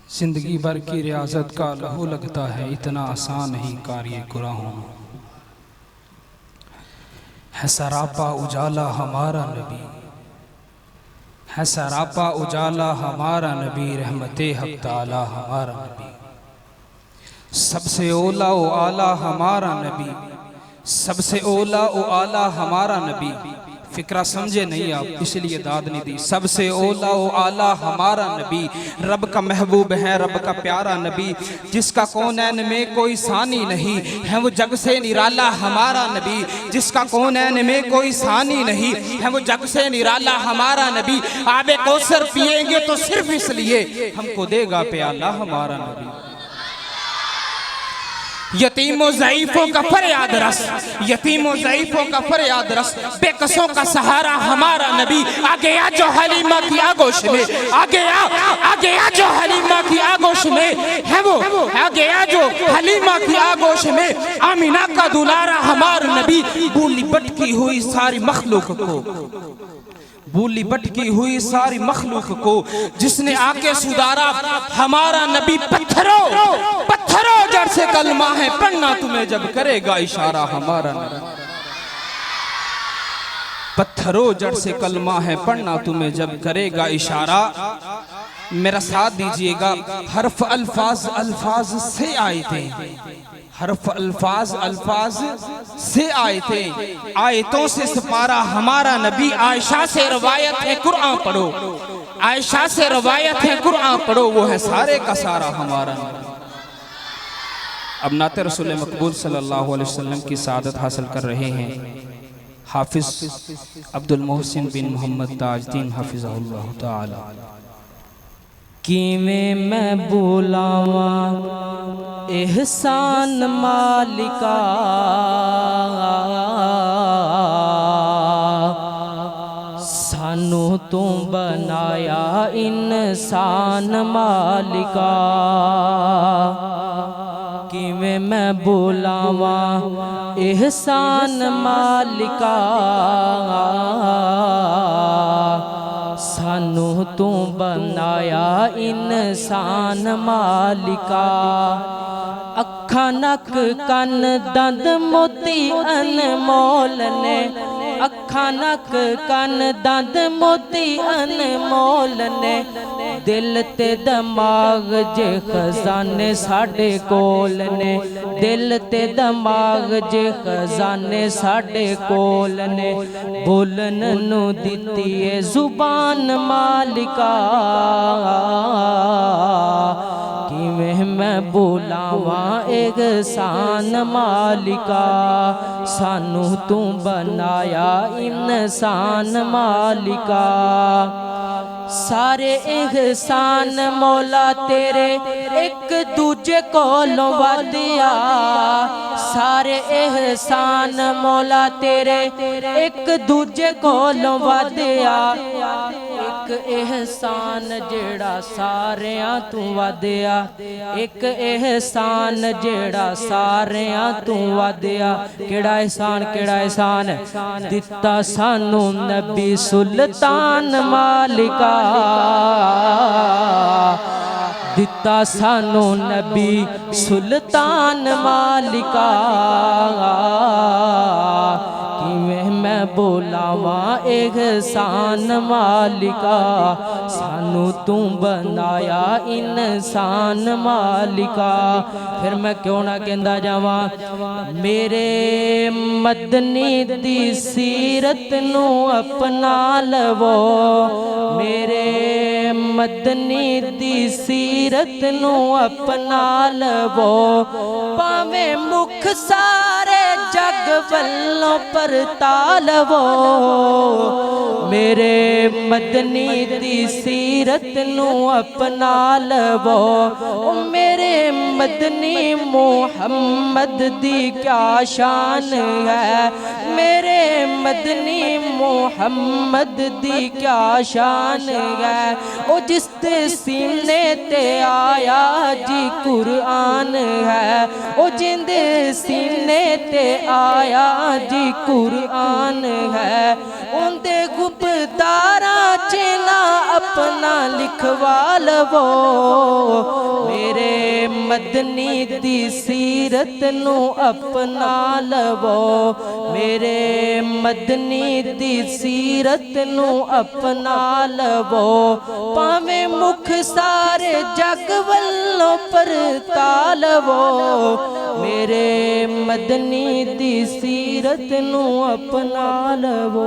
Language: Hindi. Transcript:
जिंदगी भर की रियाजत का लहू लगता है, इतना आसान नहीं कार्य कुरा होना। है सरापा उजाला हमारा नबी, है सरापा उजाला हमारा नबी, रहमते हक ताला हमारा नबी। सबसे ओला ओ आला हमारा नबी, सबसे ओला ओ आला हमारा नबी। फिक्रा समझे नहीं आप, इसलिए दाद नहीं दी। सबसे ओला ओ आला हमारा नबी, रब का महबूब है, रब का प्यारा नबी, जिसका कौनैन में कोई सानी नहीं है, वो जग से निराला हमारा नबी। जिसका कौनैन में कोई सानी नहीं है, वो जग से निराला हमारा नबी। आबे कौसर पिएंगे तो सिर्फ इसलिए हमको देगा प्याला हमारा नबी। यतीमों ज़ईफ़ों का फरियाद रस, यतीमों ज़ईफ़ों का फरियाद रस, बेकसों का सहारा हमारा नबी। आ गया जो हलीमा की आगोश में, आ गया जो हलीमा की आगोश में है, वो आ गया जो हलीमा की आगोश में। आमिना का दुलारा हमारा नबी। भूली भटकी हुई सारी मखलूक को, भूली भटकी हुई सारी मखलूक को जिसने आके सुधारा हमारा नबी। पत्थरों जड़ से कलमा है पढ़ना तुम्हें जब करेगा इशारा हमारा नबी। पत्थरों जड़ से कलमा है पढ़ना तुम्हें जब करेगा इशारा। मेरा साथ दीजिएगा। हर्फ अल्फाज अल्फाज से आए थे, हर्फ अल्फाज अल्फाज से आए थे, आयतों से सपारा हमारा नबी। आयशा से रवायत है कुरान पढ़ो, आयशा से रवायत है कुरान पढ़ो, वो है सारे का सारा हमारा नबी। अब नाते रसूल मकबूल सल्लल्लाहु अलैहि वसल्लम की सादत हासिल कर रहे हैं हाफिज अब्दुल मोहसिन बिन मोहम्मद ताजुद्दीन हफिज़हुल्लाह ताला। किवें मैं बुलावा एहसान मालिका, सानू तू बनाया इंसान मालिका। किवें मैं बुलावा एहसान मालिका, सानू तू बनाया इंसान मालिका। अखा नक कन दंद मोती अनमोल ने, अखा नक कन दंद मोती अनमोल ने। दिल ते दिमाग जे खजाने साडे कोल ने, दिल ते दिमाग जे खजाने साडे कोल ने। बोलन नू दिती है जुबान मालिका, किवें मैं बुलावा एहसान मालिका। सानू तू बनाया इंसान मालिका। सारे एहसान मौला तेरे एक दूजे कोलों वधिया, सारे एहसान मौला तेरे एक दूजे कोलों वधिया। एक एहसान जेड़ा सारियां तू वधिया, एक एहसान जेड़ा सारियां तू वधिया। केड़ा एहसान, केड़ा एहसान दिता सानू नबी सुल्तान मालिका, दिता सानू नबी सुल्तान मालिका। किवें मैं बुलावा एहसान मालिका, सानू तू बनाया इंसान मालिका। फिर मैं क्यों ना कहंदा जावां, मेरे मदनी दी सीरत नू अपना लवो, मेरे मदनी दी सीरत नू अपना लवो। भावें मुख सारे जग वल्लों परता लवो, मेरे मदनी दी सीरत नू अपना लवो। मेरे मदनी मुहम्मद दी क्या शान है, मेरे मदनी मुहम्मद दी क्या शान है। ओ जिस दे सीने ते आया जी कुरान है, ओ जिंदे सीने ते आया जी कुरान है। उनदे गुब्बारा च ना अपना लिखवा लवो मेरे मदनी दी सीरत नू अपना लवो मेरे मदनी दी सीरत नू अपना लवो भावें मुख सारे जग वल्लों परता लवो मेरे मदनी दी सीरत नू अपना लवो।